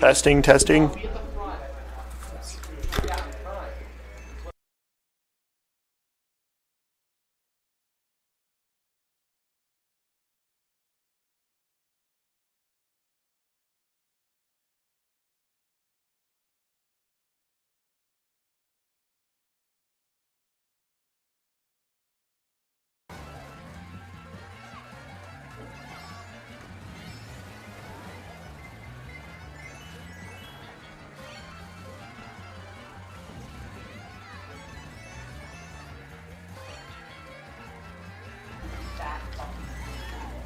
Testing, testing.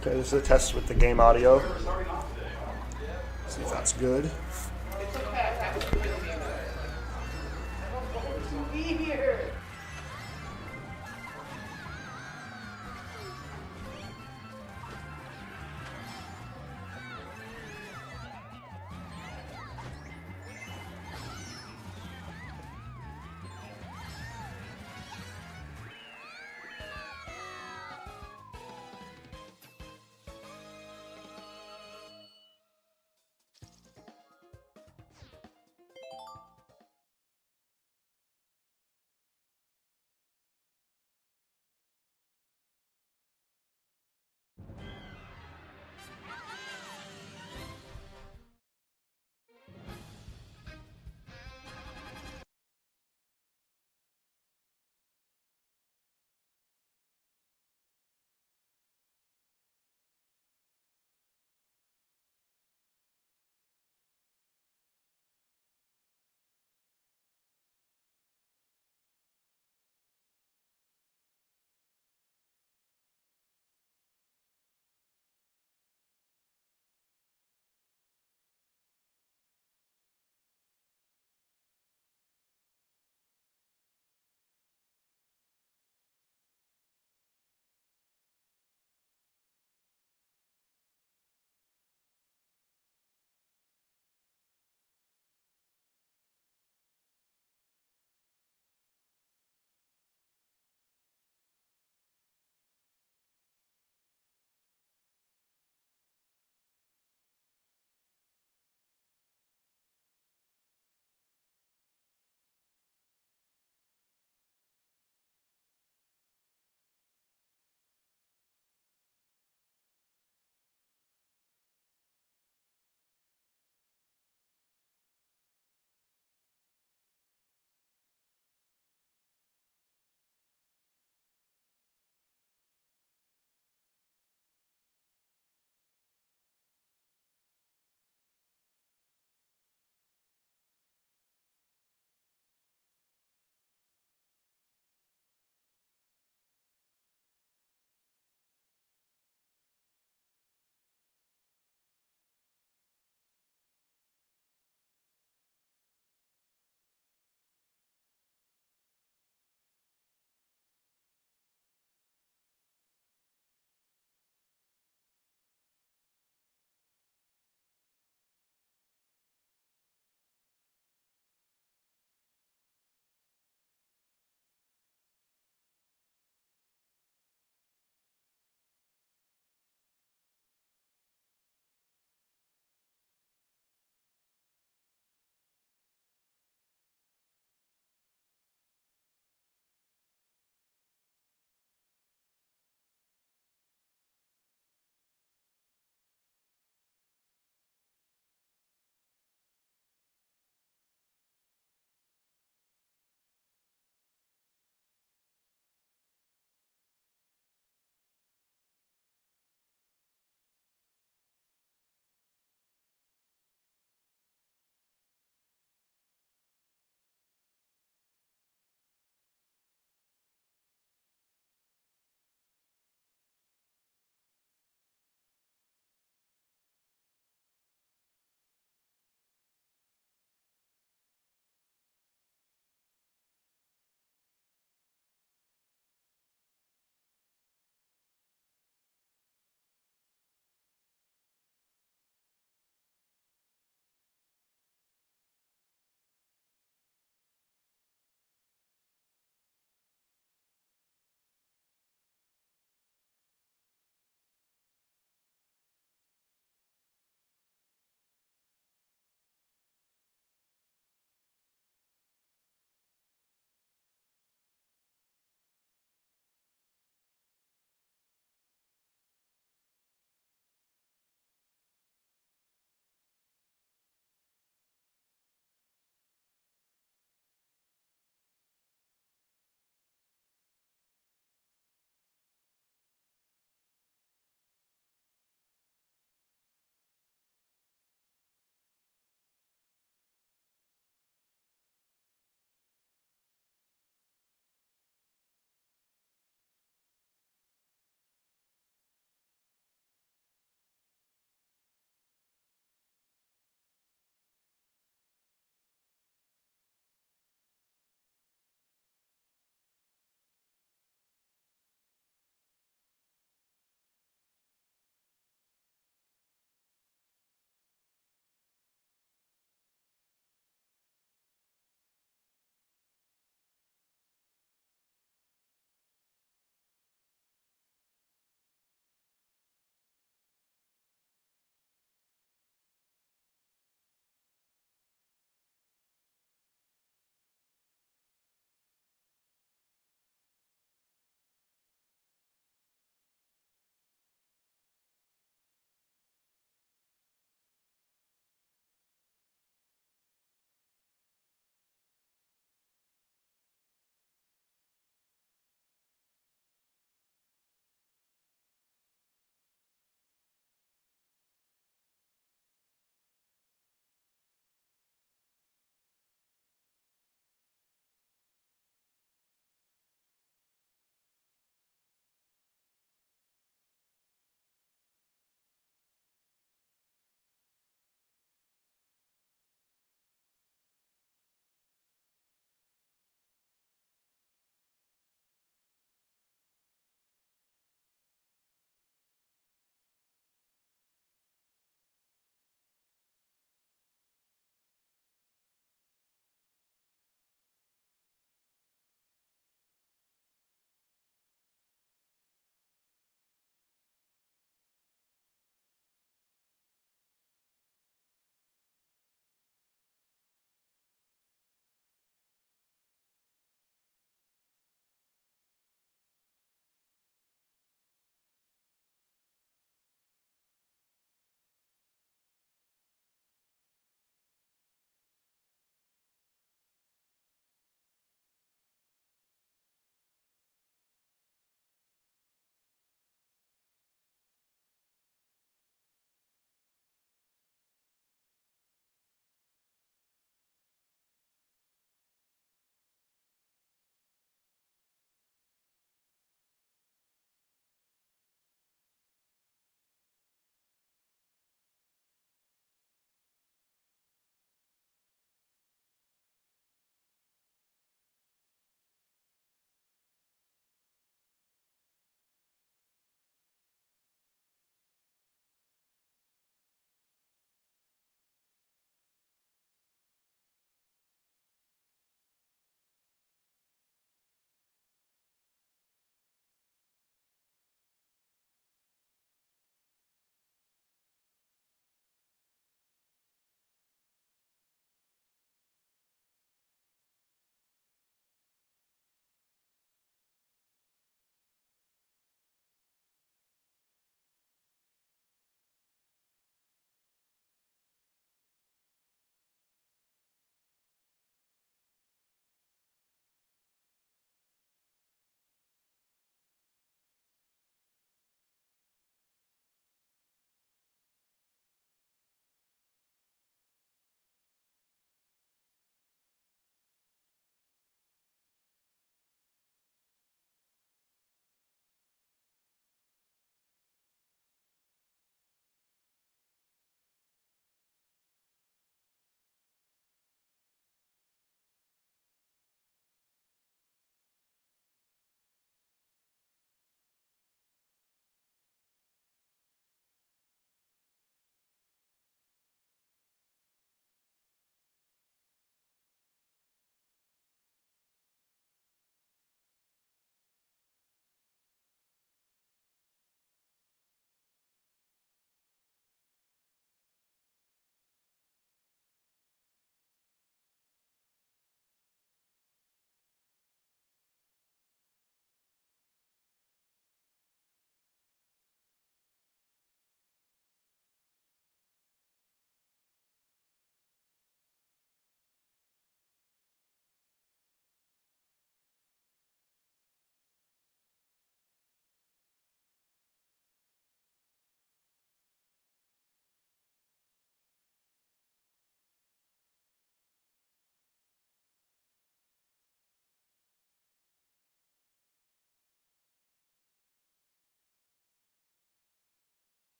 Okay, this is a test with the game audio. See if that's good.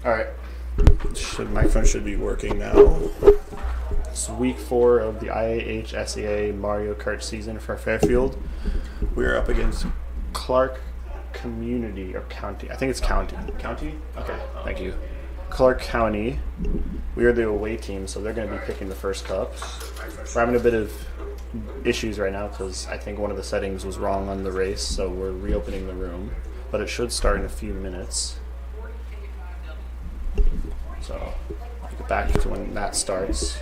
Alright. Microphone should be working now. It's week 4 of the IHSEA Mario Kart season for Fairfield. We are up against Clarke Community or County. I think it's County. County? Okay, thank you. Clarke County. We are the away team, so they're going to be picking the first cup. We're having a bit of issues right now because I think one of the settings was wrong on the race, so we're reopening the room. But it should start in a few minutes. So I'll get back to when that starts.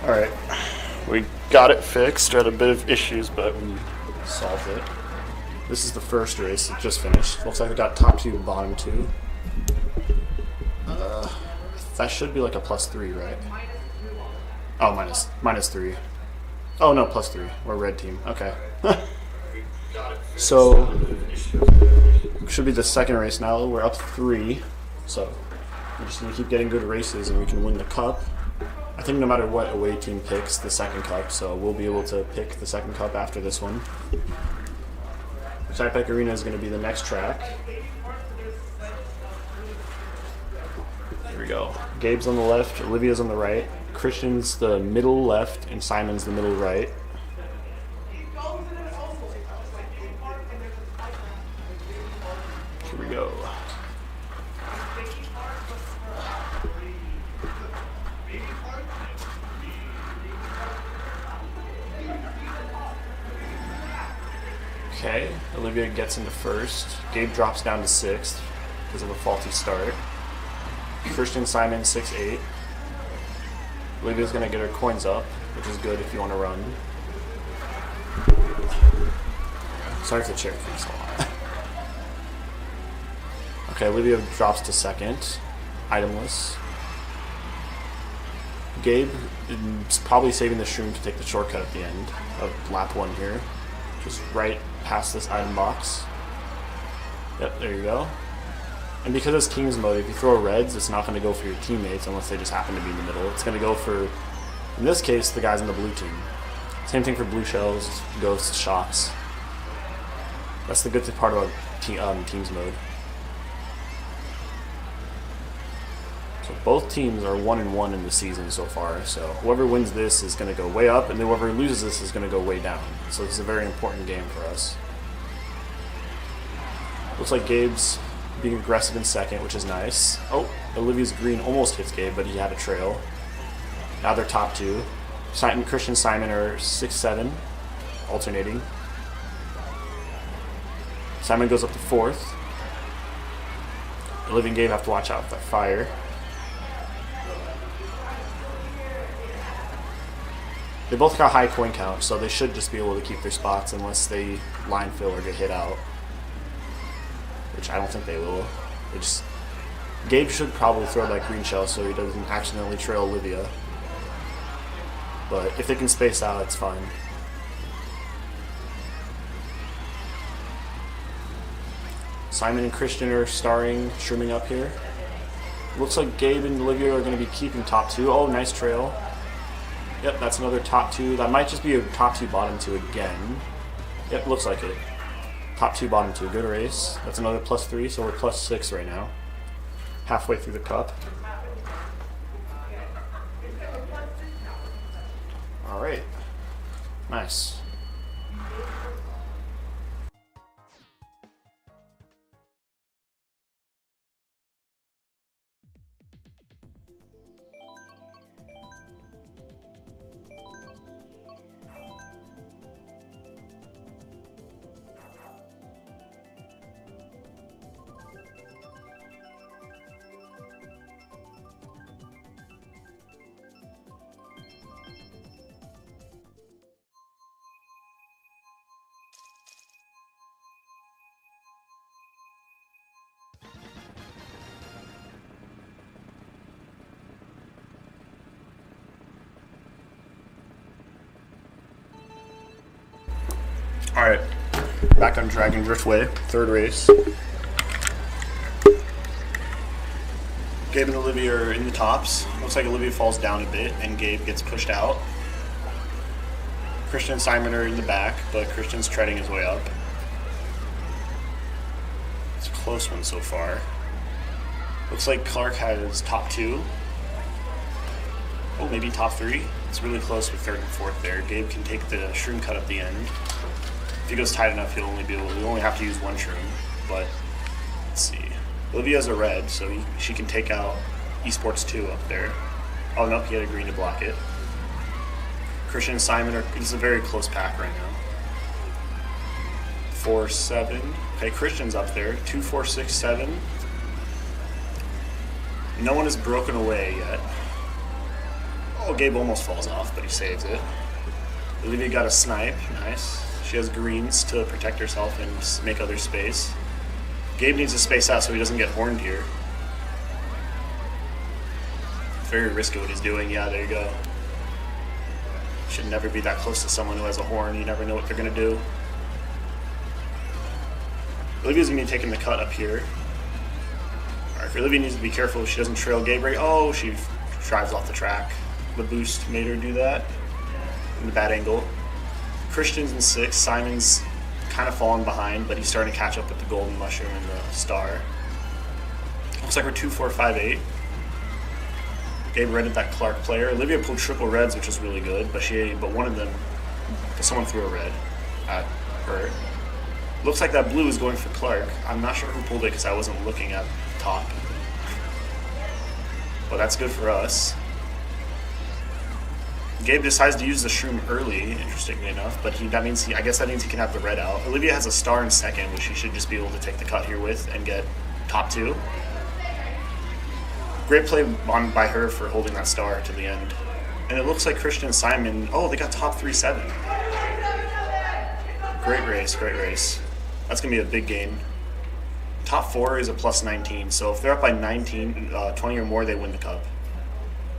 Alright, we got it fixed. We had a bit of issues, but we solved it. This is the first race that just finished. Looks like we got top 2 and bottom 2. That should be like a +3, right? Oh, minus 3. Oh no, +3. We're red team. Okay. So, should be the second race now. We're up 3. So, we're just going to keep getting good races and we can win the cup. I think no matter what away team picks, the second cup, so we'll be able to pick the second cup after this one. The Typec Arena is going to be the next track. Here we go. Gabe's on the left, Olivia's on the right, Christian's the middle left, and Simon's the middle right. Here we go. Okay, Olivia gets into first. Gabe drops down to sixth because of a faulty start. Christian Simon 6-8. Olivia's gonna get her coins up, which is good if you want to run. Sorry if the chair creaks a lot. Okay, Olivia drops to second, itemless. Gabe is probably saving the shroom to take the shortcut at the end of lap 1 here. Just right past this item box. Yep, there you go. And because it's teams mode, if you throw reds, it's not going to go for your teammates unless they just happen to be in the middle. It's going to go for, in this case, the guys on the blue team. Same thing for blue shells, ghosts, shots. That's the good part about teams mode. So both teams are 1-1 in the season so far. So whoever wins this is going to go way up, and then whoever loses this is going to go way down. So this is a very important game for us. Looks like Gabe's being aggressive in second, which is nice. Oh, Olivia's green almost hits Gabe, but he had a trail. Now they're top 2. Christian and Simon are 6-7, alternating. Simon goes up to 4th. Olivia and Gabe have to watch out for that fire. They both got high coin count, so they should just be able to keep their spots unless they line fill or get hit out. Which I don't think they will. Gabe should probably throw that green shell so he doesn't accidentally trail Olivia. But if they can space out, it's fine. Simon and Christian are shrooming up here. Looks like Gabe and Olivia are going to be keeping top 2. Oh, nice trail. Yep, that's another top 2. That might just be a top 2, bottom 2 again. Yep, looks like it. Top 2, bottom 2. Good race. That's another +3, so we're +6 right now. Halfway through the cup. Alright. Nice. Alright, back on Dragon Driftway, 3rd race. Gabe and Olivia are in the tops. Looks like Olivia falls down a bit and Gabe gets pushed out. Christian and Simon are in the back, but Christian's treading his way up. It's a close one so far. Looks like Clarke has top 2. Oh, maybe top 3. It's really close with 3rd and 4th there. Gabe can take the shroom cut at the end. If he goes tight enough, he'll only have to use 1 shroom. But let's see. Olivia has a red, so she can take out Esports 2 up there. Oh no, he had a green to block it. Christian and Simon this is a very close pack right now. 4-7. Okay, Christian's up there. 2, 4, 6, 7. No one has broken away yet. Oh, Gabe almost falls off, but he saves it. Olivia got a snipe. Nice. She has greens to protect herself and make other space. Gabe needs to space out so he doesn't get horned here. Very risky what he's doing. Yeah, there you go. Should never be that close to someone who has a horn. You never know what they're going to do. Olivia's going to be taking the cut up here. Alright, Olivia needs to be careful she doesn't trail Gabe right. Oh, she drives off the track. The boost made her do that. In the bad angle. Christian's in 6. Simon's kind of falling behind, but he's starting to catch up with the golden mushroom and the star. Looks like we're 2, 4, 5, 8. Gabe redded that Clarke player. Olivia pulled triple reds, which is really good, but one of them, someone threw a red at her. Looks like that blue is going for Clarke. I'm not sure who pulled it because I wasn't looking at the top. But that's good for us. Gabe decides to use the shroom early, interestingly enough, but I guess that means he can have the red out. Olivia has a star in second, which she should just be able to take the cut here with and get top 2. Great play by her for holding that star to the end. And it looks like Christian and Simon, they got top 3-7. Great race, great race. That's going to be a big gain. Top 4 is a plus 19, so if they're up by 20 or more, they win the cup.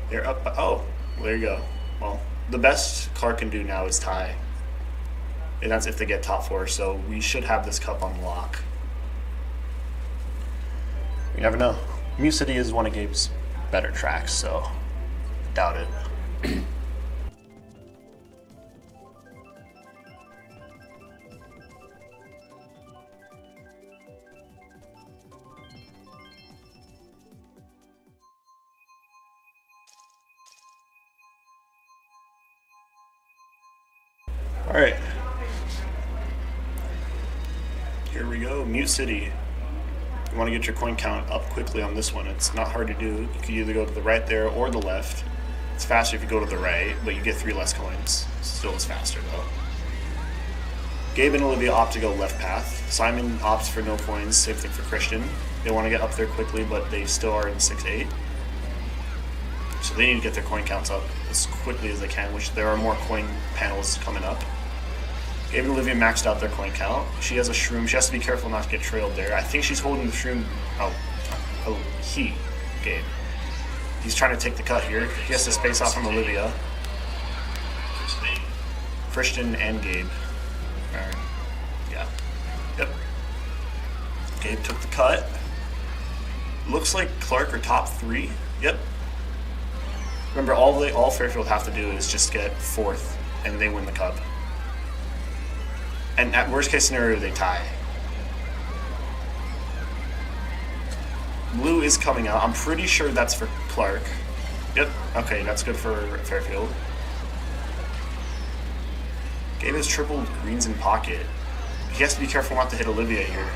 They're up by, well, there you go. Well, the best Clarke can do now is tie. And that's if they get top 4, so we should have this cup on lock. You never know. Mu City is one of Gabe's better tracks, so doubt it. All right. Here we go, Mute City. You want to get your coin count up quickly on this one. It's not hard to do. You can either go to the right there or the left. It's faster if you go to the right, but you get 3 less coins. Still is faster though. Gabe and Olivia opt to go left path. Simon opts for no coins, same thing for Christian. They want to get up there quickly, but they still are in 6-8. So they need to get their coin counts up as quickly as they can, which there are more coin panels coming up. Gabe and Olivia maxed out their coin count. She has a shroom. She has to be careful not to get trailed there. I think she's holding the shroom. Gabe. He's trying to take the cut here. He has to space out from Olivia. Christian and Gabe. Yeah. Yep. Gabe took the cut. Looks like Clarke are top 3. Yep. Remember, all Fairfield have to do is just get 4th, and they win the cup. And at worst case scenario, they tie. Blue is coming out. I'm pretty sure that's for Clarke. Yep. Okay, that's good for Fairfield. Gabe has triple greens in pocket. He has to be careful not to hit Olivia here.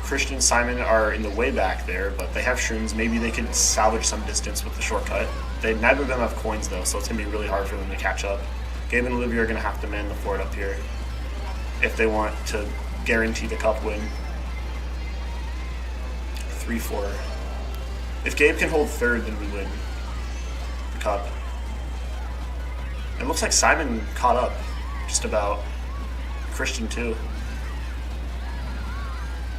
Christian and Simon are in the way back there, but they have shrooms. Maybe they can salvage some distance with the shortcut. Neither of them have coins though, so it's going to be really hard for them to catch up. Gabe and Olivia are going to have to man the fort up here if they want to guarantee the cup win. 3-4. If Gabe can hold 3rd, then we win the cup. It looks like Simon caught up just about. Christian too.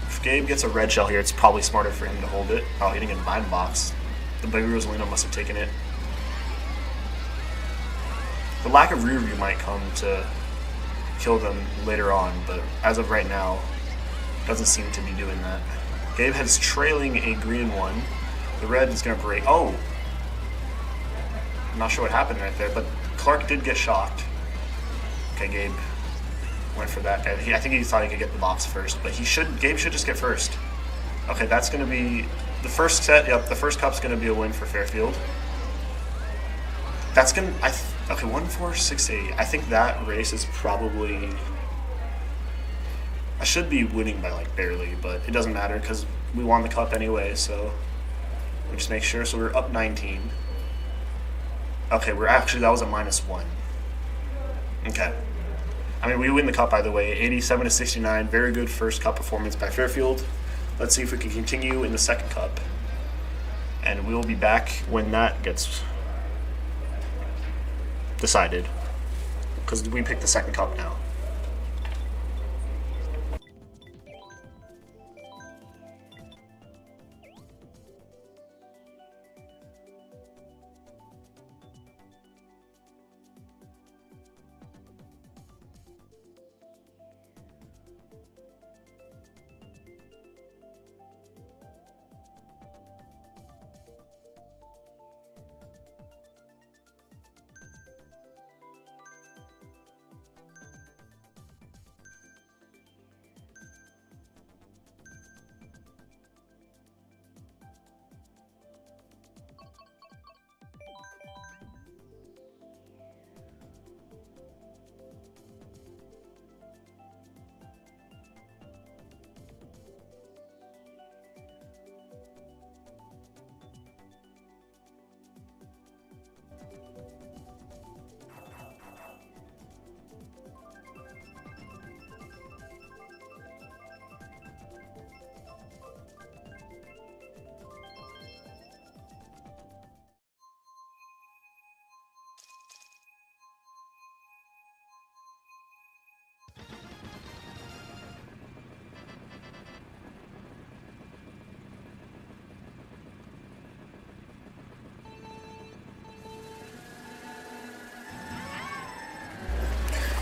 If Gabe gets a red shell here, it's probably smarter for him to hold it. Oh, he didn't get behind the box. The Baby Rosalino must have taken it. The lack of rear view might come to kill them later on, but as of right now, doesn't seem to be doing that. Gabe has trailing a green one. The red is going to break. Oh! I'm not sure what happened right there, but Clarke did get shocked. Okay, Gabe went for that. I think he thought he could get the box first, but Gabe should just get first. Okay, that's going to be the first set. Yep, the first cup's going to be a win for Fairfield. That's going to... Okay, 1-4-6-8. I think that race is probably... I should be winning by like barely, but it doesn't matter because we won the cup anyway, so we'll just make sure. So we're up 19. Okay, that was a -1. Okay. I mean, we win the cup either way, 87-69. Very good first cup performance by Fairfield. Let's see if we can continue in the second cup. And we'll be back when that gets decided, because we picked the second cup now.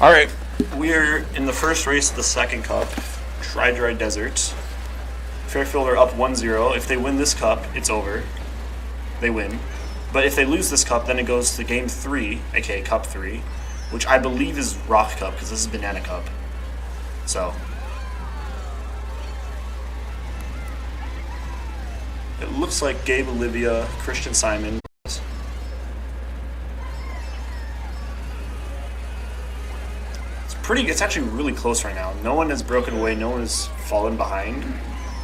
All right, we're in the first race of the second cup, Dry Desert. Fairfield are up 1-0. If they win this cup, it's over. They win. But if they lose this cup, then it goes to game 3, aka Cup 3, which I believe is Rock Cup, because this is Banana Cup. So, it looks like Gabe, Olivia, Christian, Simon. It's actually really close right now. No one has broken away. No one has fallen behind.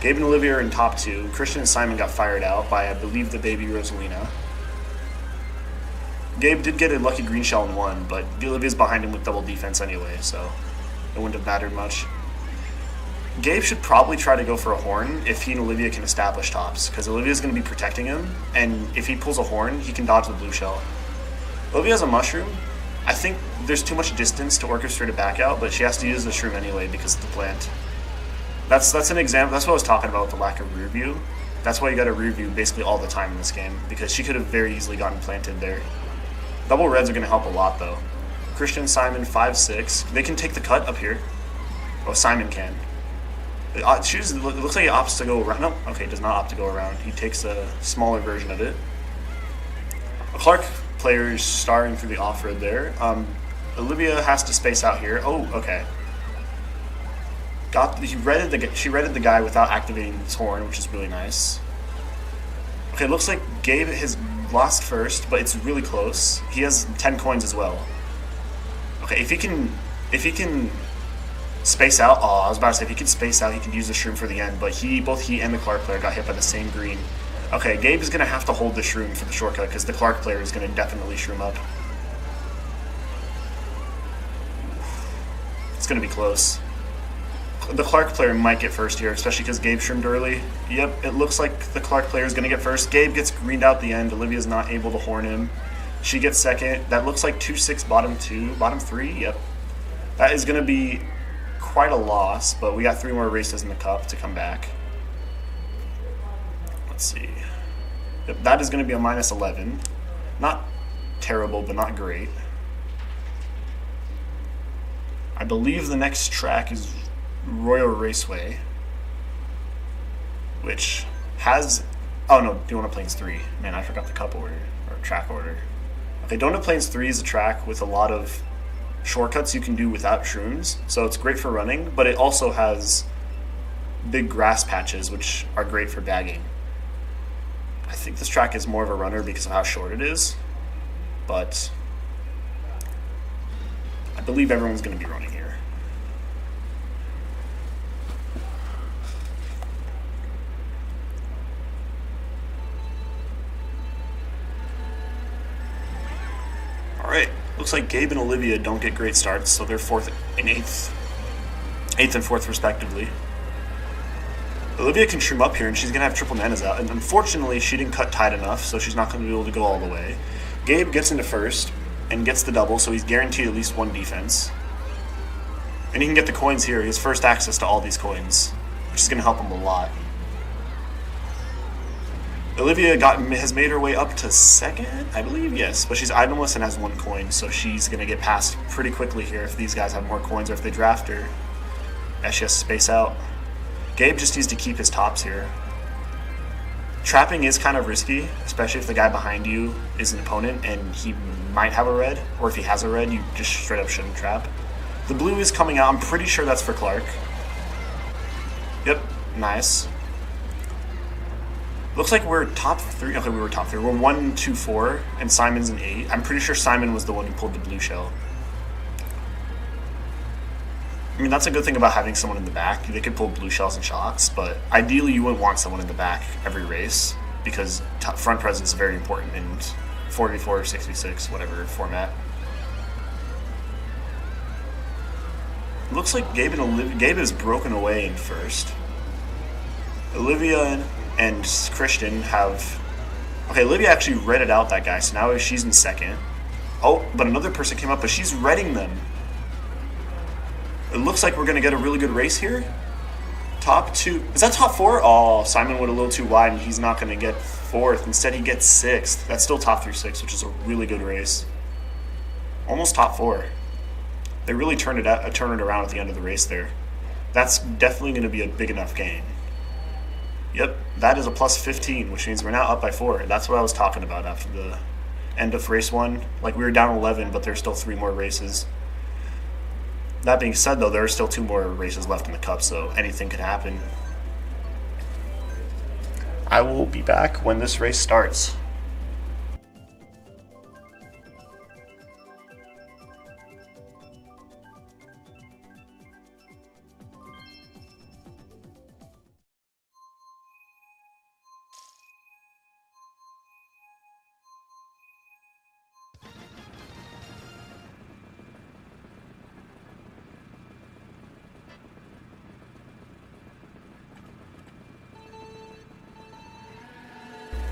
Gabe and Olivia are in top 2. Christian and Simon got fired out by, I believe, the baby Rosalina. Gabe did get a lucky green shell in 1, but Olivia's behind him with double defense anyway, so it wouldn't have mattered much. Gabe should probably try to go for a horn if he and Olivia can establish tops, because Olivia's going to be protecting him, and if he pulls a horn, he can dodge the blue shell. Olivia has a mushroom. I think there's too much distance to orchestrate a back out, but she has to use the shroom anyway because of the plant. That's an example. That's what I was talking about with the lack of rear view. That's why you got a rear view basically all the time in this game, because she could have very easily gotten planted there. Double reds are going to help a lot though. Christian, Simon, 5-6. They can take the cut up here. Oh, Simon can. It looks like he opts to go around. No, okay, does not opt to go around. He takes a smaller version of it. Clarke player is starring through the off-road there. Olivia has to space out here. Oh, okay. She redded the guy without activating his horn, which is really nice. Okay, looks like Gabe has lost first, but it's really close. He has 10 coins as well. Okay, if he can space out. Oh, I was about to say if he can space out, he can use the shroom for the end. But both he and the Clarke player got hit by the same green. Okay, Gabe is going to have to hold the shroom for the shortcut because the Clarke player is going to definitely shroom up. It's going to be close. The Clarke player might get first here, especially because Gabe shroomed early. Yep, it looks like the Clarke player is going to get first. Gabe gets greened out the end. Olivia's not able to horn him. She gets second. That looks like 2-6 bottom 2. Bottom 3, yep. That is going to be quite a loss, but we got 3 more races in the cup to come back. Let's see. Yep, that is going to be a -11. Not terrible, but not great. I believe the next track is Royal Raceway, which has... Oh no, Donut Plains 3. Man, I forgot the cup order, or track order. Okay, Donut Plains 3 is a track with a lot of shortcuts you can do without shrooms, so it's great for running, but it also has big grass patches, which are great for bagging. I think this track is more of a runner because of how short it is, but I believe everyone's going to be running here. Alright, looks like Gabe and Olivia don't get great starts, so they're 4th and 8th. 8th and 4th respectively. Olivia can shroom up here, and she's going to have triple nanas out. And unfortunately, she didn't cut tight enough, so she's not going to be able to go all the way. Gabe gets into first and gets the double, so he's guaranteed at least 1 defense. And he can get the coins here. He has first access to all these coins, which is going to help him a lot. Olivia has made her way up to 2nd, I believe, yes. But she's itemless and has 1 coin, so she's going to get past pretty quickly here if these guys have more coins or if they draft her. As she has to space out. Gabe just needs to keep his tops here. Trapping is kind of risky, especially if the guy behind you is an opponent and he might have a red, or if he has a red, you just straight up shouldn't trap. The blue is coming out. I'm pretty sure that's for Clarke. Yep, nice. Looks like we're top 3. Okay, we were top 3. We're 1, 2, 4, and Simon's an 8. I'm pretty sure Simon was the one who pulled the blue shell. I mean, that's a good thing about having someone in the back. They could pull blue shells and shocks, but ideally you wouldn't want someone in the back every race because front presence is very important in 4v4 or 6v6, whatever format. Looks like Gabe is broken away in first. Olivia and Christian have... Okay, Olivia actually redded out that guy, so now she's in 2nd. Oh, but another person came up, but she's redding them. It looks like we're going to get a really good race here. Top 2. Is that top 4? Oh, Simon went a little too wide, and he's not going to get 4th. Instead, he gets 6th. That's still top 3-6, which is a really good race. Almost top 4. They really turned it around at the end of the race there. That's definitely going to be a big enough gain. Yep, that is a plus 15, which means we're now up by 4. That's what I was talking about after the end of race 1. Like, we were down 11, but there's still 3 more races. That being said, though, there are still 2 more races left in the Cup, so anything could happen. I will be back when this race starts.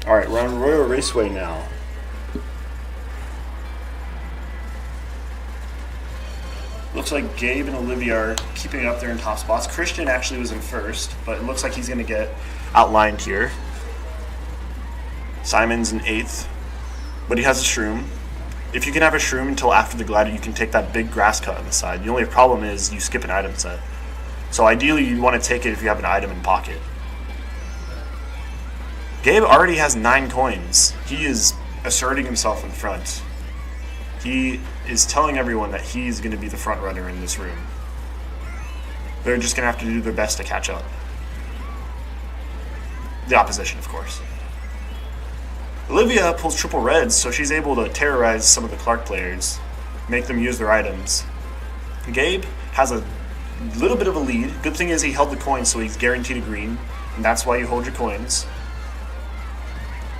Alright, we're on Royal Raceway now. Looks like Gabe and Olivia are keeping it up there in top spots. Christian actually was in first, but it looks like he's going to get outlined here. Simon's in 8th, but he has a shroom. If you can have a shroom until after the glider, you can take that big grass cut on the side. The only problem is you skip an item set. So ideally, you want to take it if you have an item in pocket. Gabe already has 9 coins. He is asserting himself in front. He is telling everyone that he's going to be the front runner in this room. They're just going to have to do their best to catch up. The opposition, of course. Olivia pulls triple reds, so she's able to terrorize some of the Clarke players, make them use their items. Gabe has a little bit of a lead. Good thing is he held the coins, so he's guaranteed a green, and that's why you hold your coins.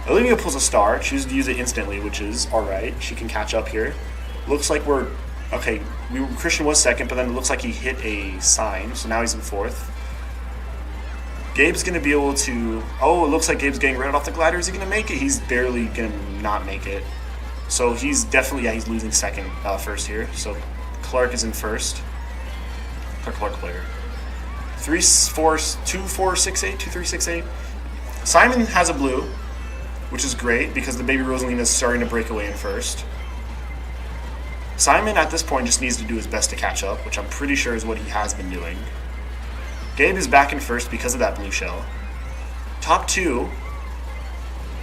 Olivia pulls a star, chooses to use it instantly, which is alright. She can catch up here. Looks like we're... Okay, Christian was second, but then it looks like he hit a sign, so now he's in 4th. Gabe's going to be able to... Oh, it looks like Gabe's getting right off the glider. Is he going to make it? He's barely going to not make it. So he's definitely... Yeah, he's losing first here. So Clarke is in first. Clarke player. 2, 4, 6, 8, 2, 3, 6, 8. Simon has a blue, which is great because the baby Rosalina is starting to break away in first. Simon at this point just needs to do his best to catch up, which I'm pretty sure is what he has been doing. Gabe is back in first because of that blue shell. Top 2,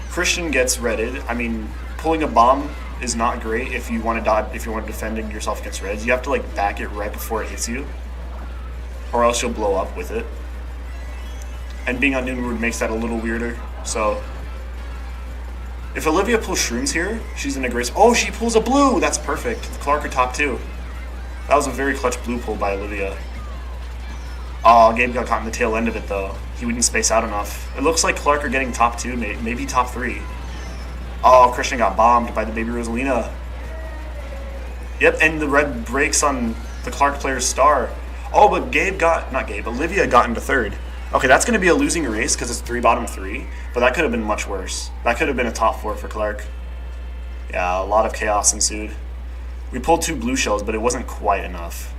Christian gets redded. I mean, pulling a bomb is not great if you want to dodge, if you want to defend yourself against reds. You have to like back it right before it hits you, or else you'll blow up with it. And being on Noonward makes that a little weirder. So if Olivia pulls shrooms here, she's in a great... Oh, she pulls a blue! That's perfect. Clarke are top 2. That was a very clutch blue pull by Olivia. Oh, Gabe got caught in the tail end of it, though. He wouldn't space out enough. It looks like Clarke are getting top 2, maybe top 3. Oh, Christian got bombed by the baby Rosalina. Yep, and the red breaks on the Clarke player's star. Oh, but Olivia got into 3rd. Okay, that's going to be a losing race because it's 3 bottom 3, but that could have been much worse. That could have been a top 4 for Clarke. Yeah, a lot of chaos ensued. We pulled 2 blue shells, but it wasn't quite enough.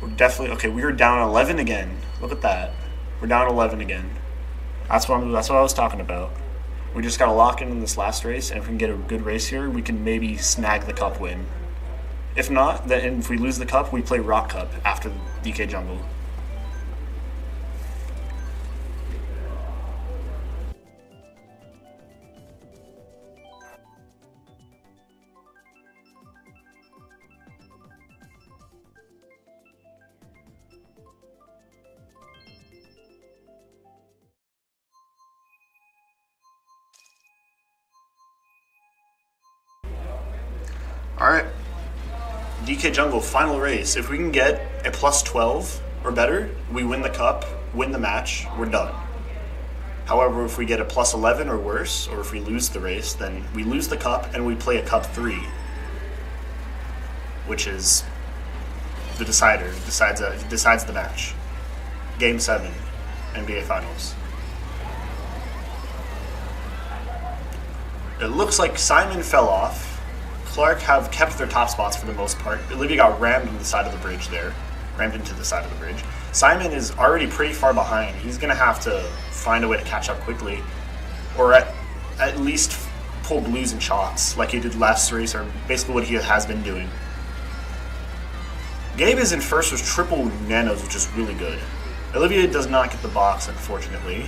We're definitely... Okay, we were down 11 again. Look at that. We're down 11 again. That's what I was talking about. We just got to lock in this last race, and if we can get a good race here, we can maybe snag the cup win. If not, then if we lose the cup, we play Rock Cup after the DK Jungle. Alright, DK Jungle, final race. If we can get a plus 12 or better, we win the cup, win the match, we're done. However, if we get a plus 11 or worse, or if we lose the race, then we lose the cup and we play a cup 3, which is the decider, decides the match. Game 7, NBA Finals. It looks like Simon fell off. Clarke have kept their top spots for the most part. Olivia got rammed on the side of the bridge there. Rammed into the side of the bridge. Simon is already pretty far behind. He's going to have to find a way to catch up quickly. Or at least pull blues and shots like he did last race, or basically what he has been doing. Gabe is in first with triple nanos, which is really good. Olivia does not get the box, unfortunately.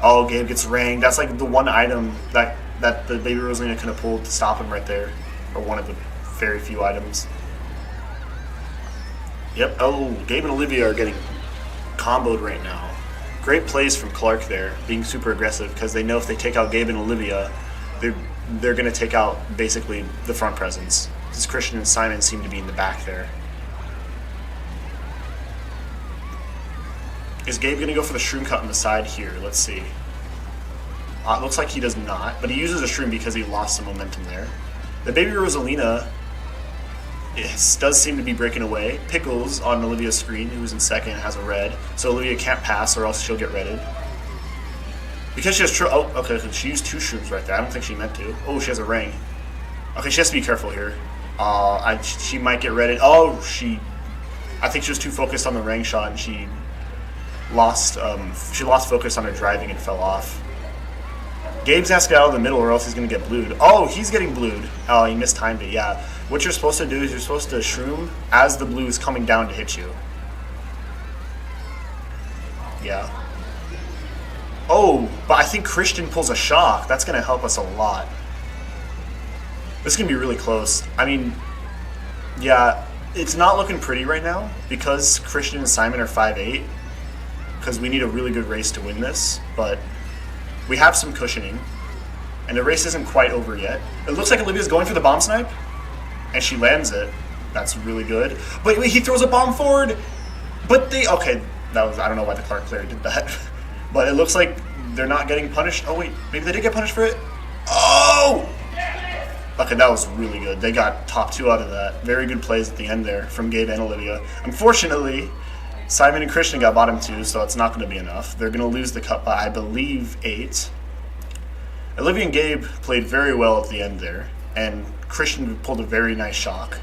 Oh, Gabe gets ranged. That's like the one item that the Baby Rosalina could have pulled to stop him right there. Or one of the very few items. Yep. Oh, Gabe and Olivia are getting comboed right now. Great plays from Clarke there, being super aggressive, because they know if they take out Gabe and Olivia, they're going to take out basically the front presence. Because Christian and Simon seem to be in the back there. Is Gabe going to go for the shroom cut on the side here? Let's see. It looks like he does not, but he uses a shroom because he lost some momentum there. The Baby Rosalina does seem to be breaking away. Pickles on Olivia's screen, who's in second, has a red, so Olivia can't pass or else she'll get redded. Because she has okay, she used 2 shrooms right there. I don't think she meant to. Oh, she has a ring. Okay, she has to be careful here. She might get redded. Oh, I think she was too focused on the ring shot and she lost focus on her driving and fell off. Gabe's has to get out of the middle or else he's going to get blued. Oh, he's getting blued. Oh, he mistimed it, yeah. What you're supposed to do is you're supposed to shroom as the blue is coming down to hit you. Yeah. Oh, but I think Christian pulls a shock. That's going to help us a lot. This is going to be really close. I mean, yeah, it's not looking pretty right now because Christian and Simon are 5'8", because we need a really good race to win this, but we have some cushioning, and the race isn't quite over yet. It looks like Olivia's going for the bomb snipe, and she lands it. That's really good. But wait, he throws a bomb forward, but okay, that was, I don't know why the Clarke player did that, but it looks like they're not getting punished. Oh wait, maybe they did get punished for it? Oh! Okay, that was really good. They got top 2 out of that. Very good plays at the end there from Gabe and Olivia. Unfortunately, Simon and Christian got bottom 2, so it's not going to be enough. They're going to lose the cup by, I believe, 8. Olivia and Gabe played very well at the end there, and Christian pulled a very nice shock.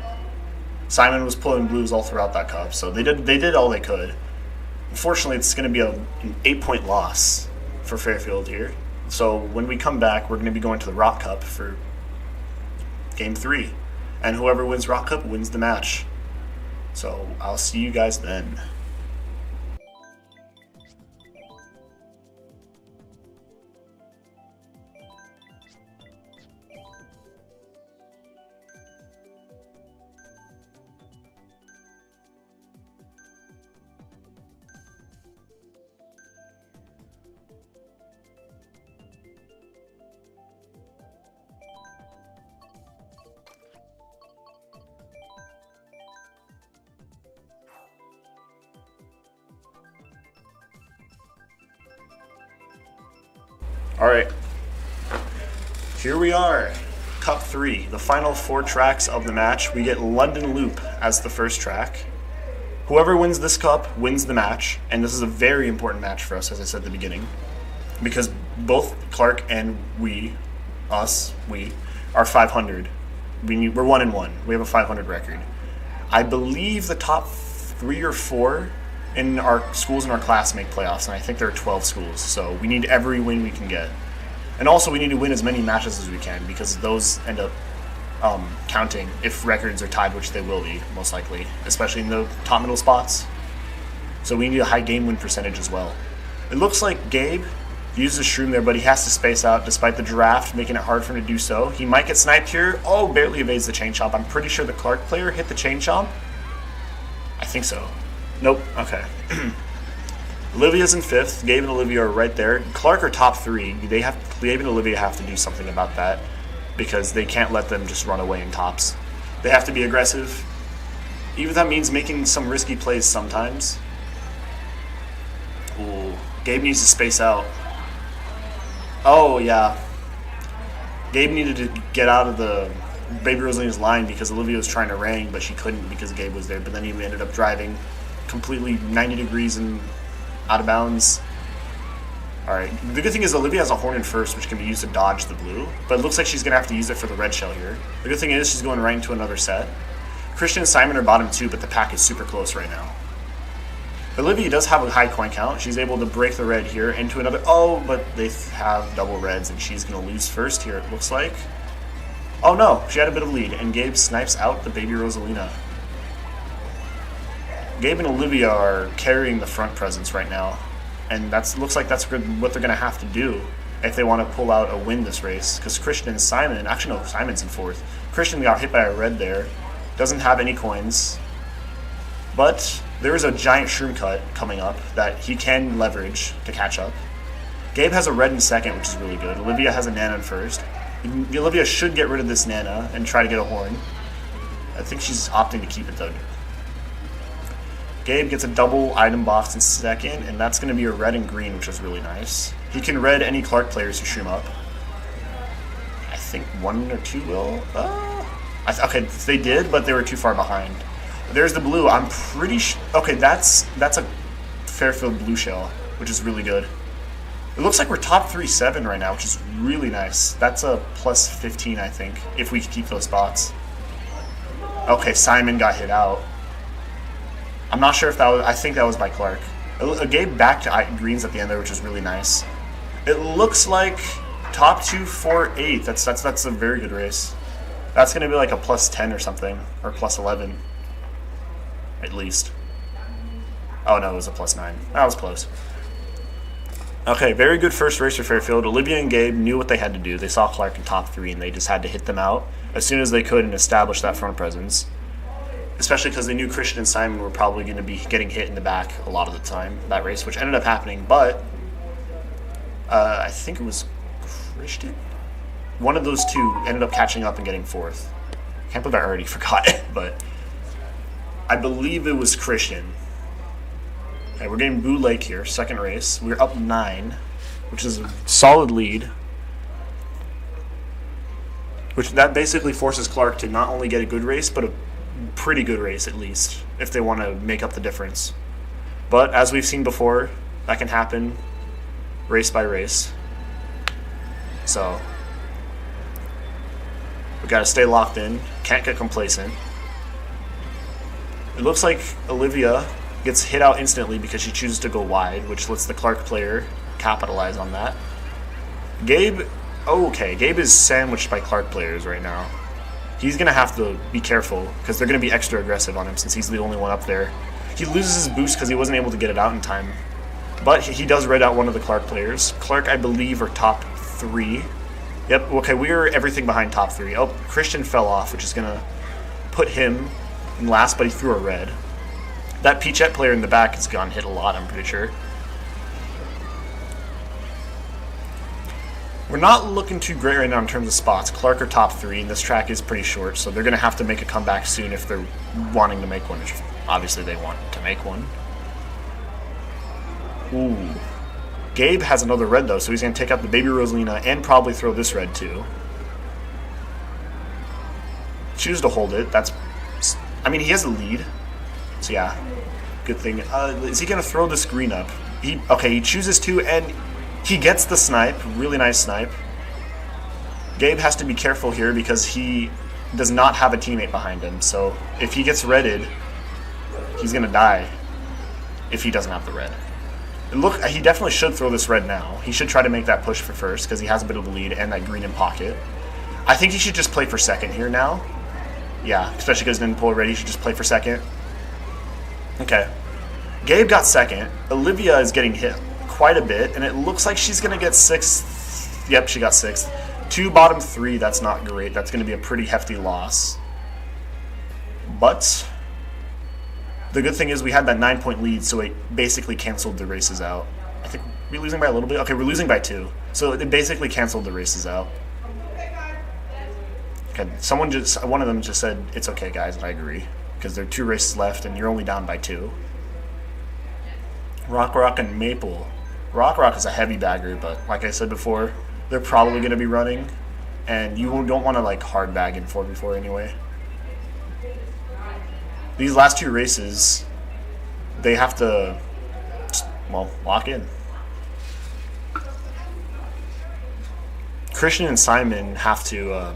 Simon was pulling blues all throughout that cup, so they did all they could. Unfortunately, it's going to be an 8-point loss for Fairfield here. So when we come back, we're going to be going to the Rock Cup for Game 3, and whoever wins Rock Cup wins the match. So I'll see you guys then. Alright, here we are, Cup 3, the final 4 tracks of the match. We get London Loop as the first track. Whoever wins this cup wins the match, and this is a very important match for us, as I said at the beginning, because both Clarke and we are 500. We're 1-1. We have a 500 record. I believe the top 3 or 4 in our schools in our class make playoffs, and I think there are 12 schools, so we need every win we can get. And also we need to win as many matches as we can, because those end up counting if records are tied, which they will be, most likely, especially in the top middle spots. So we need a high game win percentage as well. It looks like Gabe uses shroom there, but he has to space out despite the draft making it hard for him to do so. He might get sniped here. Oh, barely evades the chain chomp. I'm pretty sure the Clarke player hit the chain chomp. I think so. Nope. Okay. Olivia's in 5th. Gabe and Olivia are right there. Clarke are top 3. Gabe and Olivia have to do something about that because they can't let them just run away in tops. They have to be aggressive. Even if that means making some risky plays sometimes. Ooh. Gabe needs to space out. Oh, yeah. Gabe needed to get out of the Baby Rosalina's line because Olivia was trying to rang, but she couldn't because Gabe was there. But then he ended up driving completely 90 degrees and out of bounds. Alright, the good thing is Olivia has a horn in first, which can be used to dodge the blue, but it looks like she's going to have to use it for the red shell here. The good thing is she's going right into another set. Christian and Simon are bottom 2, but the pack is super close right now. Olivia does have a high coin count. She's able to break the red here into another... Oh, but they have double reds, and she's going to lose first here, it looks like. Oh no, she had a bit of lead, and Gabe snipes out the Baby Rosalina. Gabe and Olivia are carrying the front presence right now, and looks like that's what they're going to have to do if they want to pull out a win this race, because Christian and Simon, actually no, Simon's in 4th. Christian got hit by a red there, doesn't have any coins, but there is a giant shroom cut coming up that he can leverage to catch up. Gabe has a red in 2nd, which is really good. Olivia has a Nana in 1st. Olivia should get rid of this Nana and try to get a horn. I think she's opting to keep it though. Gabe gets a double item box in 2nd, and that's going to be a red and green, which is really nice. He can red any Clarke players who shroom up. I think 1 or 2 will. Okay, they did, but they were too far behind. There's the blue. I'm pretty sure. Okay, that's a Fairfield blue shell, which is really good. It looks like we're top 3-7 right now, which is really nice. That's a plus 15, I think, if we keep those spots. Okay, Simon got hit out. I'm not sure if that was. I think that was by Clarke. Gabe back to greens at the end there, which is really nice. It looks like top 2, 4, 8. That's a very good race. That's going to be like a plus 10 or something, or plus 11, at least. Oh no, it was a plus 9. That was close. Okay, very good first race for Fairfield. Olivia and Gabe knew what they had to do. They saw Clarke in top 3, and they just had to hit them out as soon as they could and establish that front presence. Especially because they knew Christian and Simon were probably going to be getting hit in the back a lot of the time, that race, which ended up happening. But I think it was Christian? One of those two ended up catching up and getting 4th. Can't believe I already forgot it, but I believe it was Christian. Okay, we're getting Boo Lake here, 2nd race. We're up 9, which is a solid lead. Which that basically forces Clarke to not only get a good race, but a pretty good race at least, if they want to make up the difference. But as we've seen before, that can happen race by race. So we got to stay locked in, can't get complacent. It looks like Olivia gets hit out instantly because she chooses to go wide, which lets the Clarke player capitalize on that. Gabe is sandwiched by Clarke players right now. He's going to have to be careful because they're going to be extra aggressive on him since he's the only one up there. He loses his boost because he wasn't able to get it out in time. But he does red out one of the Clarke players. Clarke, I believe, are top 3. Yep, okay, we're everything behind top 3. Oh, Christian fell off, which is going to put him in last, but he threw a red. That Peachette player in the back has gone hit a lot, I'm pretty sure. We're not looking too great right now in terms of spots. Clarke are top 3, and this track is pretty short, so they're going to have to make a comeback soon if they're wanting to make one, which obviously they want to make one. Ooh. Gabe has another red, though, so he's going to take out the Baby Rosalina and probably throw this red, too. Choose to hold it. I mean, he has a lead, so yeah, good thing. Is he going to throw this green up? He chooses to, and he gets the snipe, really nice snipe. Gabe has to be careful here because he does not have a teammate behind him. So if he gets redded, he's going to die if he doesn't have the red. Look, he definitely should throw this red now. He should try to make that push for first because he has a bit of the lead and that green in pocket. I think he should just play for 2nd here now. Yeah, especially because he didn't pull ready. He should just play for 2nd. Okay. Gabe got 2nd. Olivia is getting hit quite a bit, and it looks like she's going to get 6th. Yep, she got 6th. 2 bottom 3, that's not great. That's going to be a pretty hefty loss. But the good thing is we had that 9-point lead, so it basically canceled the races out. I think we're losing by a little bit. Okay, we're losing by 2. So it basically canceled the races out. Okay, one of them just said, "It's okay, guys," and I agree. Because there are 2 races left, and you're only down by 2. Rock and Maple. Rock is a heavy bagger, but like I said before, they're probably going to be running, and you don't want to like hard bag in 4v4 anyway. These last 2 races, they have to, well, lock in. Christian and Simon have to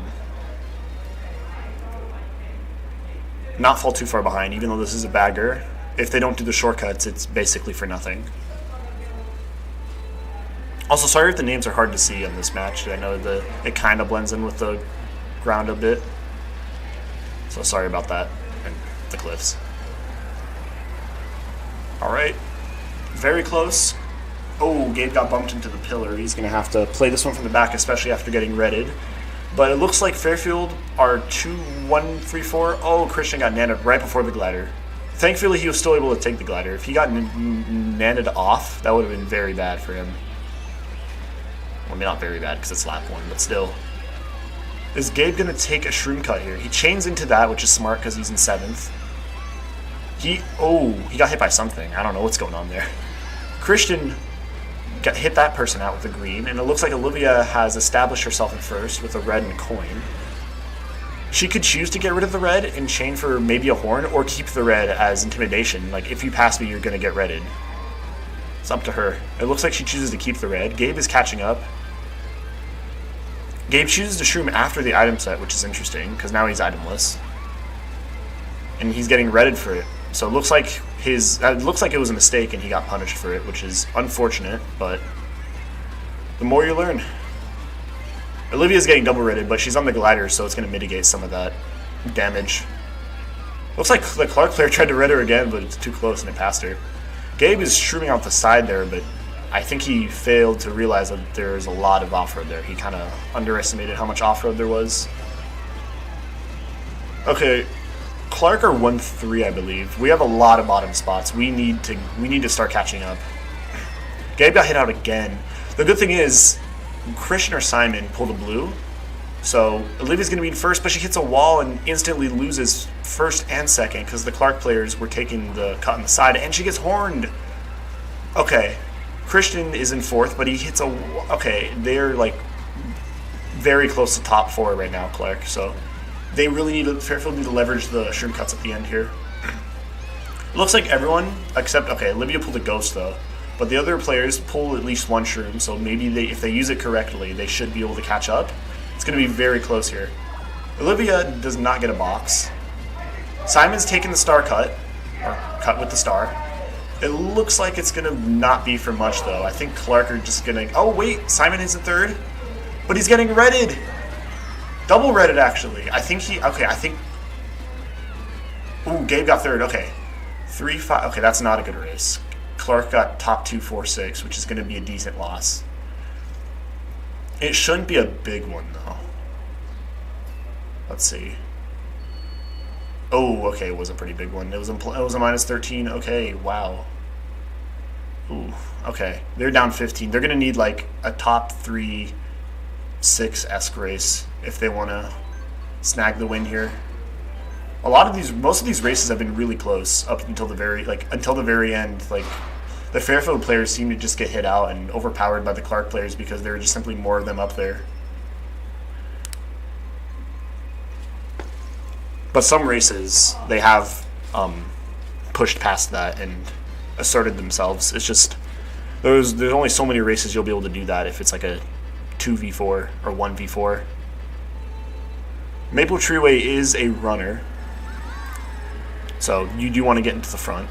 not fall too far behind, even though this is a bagger. If they don't do the shortcuts, it's basically for nothing. Also, sorry if the names are hard to see on this match. I know it kind of blends in with the ground a bit. So sorry about that. And the cliffs. Alright. Very close. Oh, Gabe got bumped into the pillar. He's going to have to play this one from the back, especially after getting redded. But it looks like Fairfield are 2-1-3-4. Oh, Christian got nanned right before the glider. Thankfully, he was still able to take the glider. If he got nanned off, that would have been very bad for him. Well, I mean, not very bad because it's lap 1, but still. Is Gabe going to take a shroom cut here? He chains into that, which is smart because he's in 7th. He got hit by something. I don't know what's going on there. Christian hit that person out with the green, and it looks like Olivia has established herself in first with a red and a coin. She could choose to get rid of the red and chain for maybe a horn, or keep the red as intimidation. Like, if you pass me, you're going to get redded. It's up to her. It looks like she chooses to keep the red. Gabe is catching up. Gabe chooses to shroom after the item set, which is interesting, because now he's itemless. And he's getting redded for it. So it looks like it was a mistake and he got punished for it, which is unfortunate, but the more you learn. Olivia's getting double redded, but she's on the glider, so it's going to mitigate some of that damage. Looks like the Clarke player tried to red her again, but it's too close and it passed her. Gabe is shrooming out the side there, but I think he failed to realize that there's a lot of off-road there. He kind of underestimated how much off-road there was. Okay. Clarke are 1-3, I believe. We have a lot of bottom spots. We need to start catching up. Gabe got hit out again. The good thing is, Christian or Simon pulled a blue, so Olivia's going to be in first, but she hits a wall and instantly loses first and second because the Clarke players were taking the cut on the side, and she gets horned. Okay, Christian is in fourth, but he hits a... Okay, they're like very close to top 4 right now, Clarke, so... They really need to, Fairfield need to leverage the shroom cuts at the end here. It looks like everyone, except, okay, Olivia pulled a ghost though. But the other players pull at least one shroom, so maybe if they use it correctly, they should be able to catch up. It's going to be very close here. Olivia does not get a box. Simon's taking the star cut, or cut with the star. It looks like it's going to not be for much though. I think Clarke are just going to, oh wait, Simon is in third, but he's getting redded. Double redded, actually. Ooh, Gabe got third. Okay. 3-5. Okay, that's not a good race. Clarke got top 2, 4, 6, which is going to be a decent loss. It shouldn't be a big one, though. Let's see. Oh, okay, it was a pretty big one. It was a minus 13. Okay, wow. Ooh, okay. They're down 15. They're going to need, like, a top 3, 6-esque race if they want to snag the win here. Most of these races have been really close up until the very end. Like, the Fairfield players seem to just get hit out and overpowered by the Clarke players because there are just simply more of them up there. But some races, they have pushed past that and asserted themselves. It's just, there's only so many races you'll be able to do that if it's like a 2v4 or 1v4. Maple Treeway is a runner, so you do want to get into the front.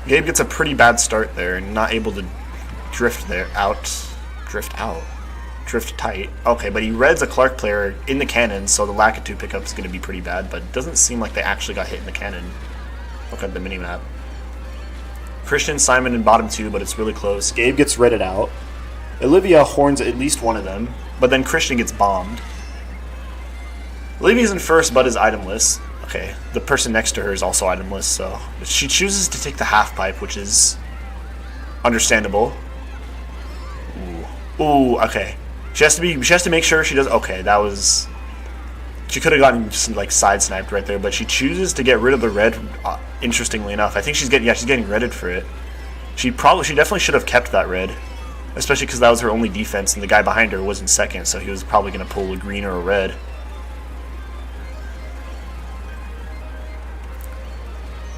Gabe gets a pretty bad start there and not able to drift tight. Okay, but he reds a Clarke player in the cannon, so the Lakitu pickup is going to be pretty bad, but it doesn't seem like they actually got hit in the cannon. Look at the minimap. Christian, Simon in bottom 2, but it's really close. Gabe gets redded out. Olivia horns at least one of them, but then Christian gets bombed. Olivia's in first, but is itemless. Okay, the person next to her is also itemless, so she chooses to take the half pipe, which is understandable. Ooh, okay. She has to make sure she does. Okay, that was. She could have gotten just like side sniped right there, but she chooses to get rid of the red. Interestingly enough, I think she's getting redded for it. She definitely should have kept that red, especially because that was her only defense, and the guy behind her was in second, so he was probably going to pull a green or a red.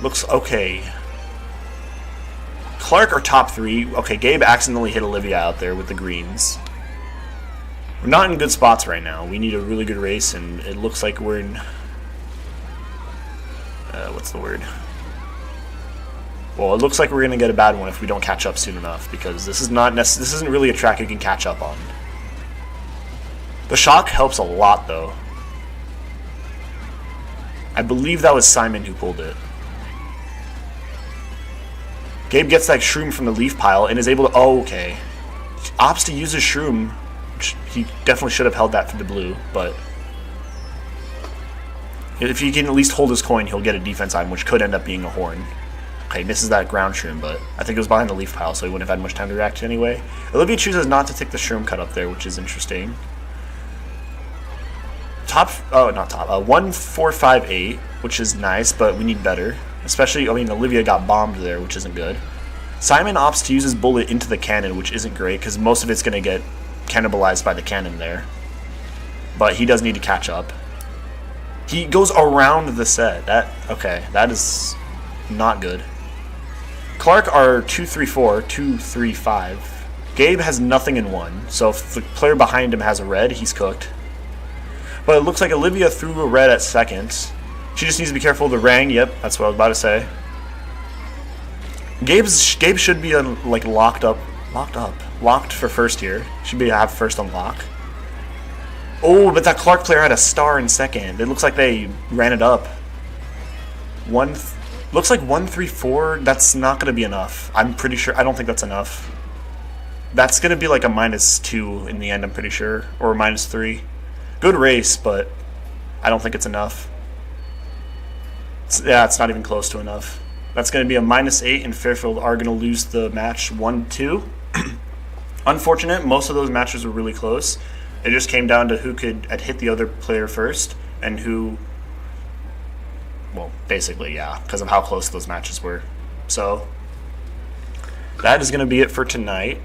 Looks okay. Clarke are top 3. Okay, Gabe accidentally hit Olivia out there with the greens. We're not in good spots right now. We need a really good race, and it looks like we're in... what's the word? Well, it looks like we're going to get a bad one if we don't catch up soon enough, because this isn't really a track you can catch up on. The shock helps a lot, though. I believe that was Simon who pulled it. Gabe gets that shroom from the leaf pile and is able to... Oh, okay. Opts to use his shroom, which he definitely should have held that for the blue, but... If he can at least hold his coin, he'll get a defense item, which could end up being a horn. Okay, misses that ground shroom, but I think it was behind the leaf pile, so he wouldn't have had much time to react anyway. Olivia chooses not to take the shroom cut up there, which is interesting. Not top. 1458, which is nice, but we need better. Especially, I mean, Olivia got bombed there, which isn't good. Simon opts to use his bullet into the cannon, which isn't great, because most of it's going to get cannibalized by the cannon there. But he does need to catch up. He goes around the set. Okay, that is not good. Clarke are 2-3-4, 2-3-5. Gabe has nothing in 1, so if the player behind him has a red, he's cooked. But it looks like Olivia threw a red at second. She just needs to be careful of the rang. Yep, that's what I was about to say. Gabe should be like locked for first here. Should have first unlock. Oh, but that Clarke player had a star in second. It looks like they ran it up. Looks like 1-3-4. That's not going to be enough. I'm pretty sure. I don't think that's enough. That's going to be like a -2 in the end, I'm pretty sure. Or -3. Good race, but I don't think it's enough. It's not even close to enough. That's going to be a -8, and Fairfield are going to lose the match 1-2. Unfortunate. Most of those matches were really close. It just came down to who could hit the other player first, and who... Well, basically, yeah, because of how close those matches were. So, that is going to be it for tonight.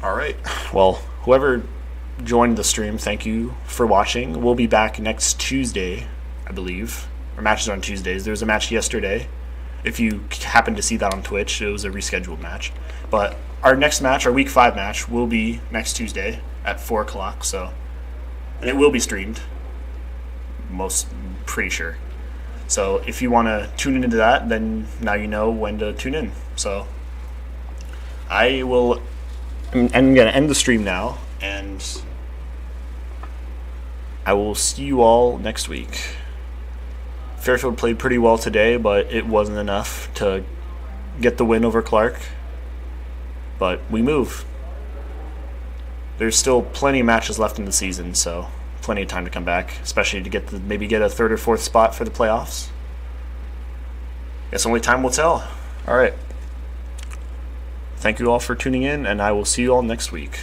Alright, well, whoever joined the stream, thank you for watching. We'll be back next Tuesday, I believe. Our matches are on Tuesdays. There was a match yesterday. If you happen to see that on Twitch, it was a rescheduled match. But our next match, our Week 5 match, will be next Tuesday at 4 o'clock, so... And it will be streamed. Pretty sure. So if you want to tune into that, then now you know when to tune in. So I'm going to end the stream now, and I will see you all next week. Fairfield played pretty well today, but it wasn't enough to get the win over Clarke. But we move. There's still plenty of matches left in the season, so plenty of time to come back, especially to maybe get a 3rd or 4th spot for the playoffs. Guess only time will tell. All right. Thank you all for tuning in, and I will see you all next week.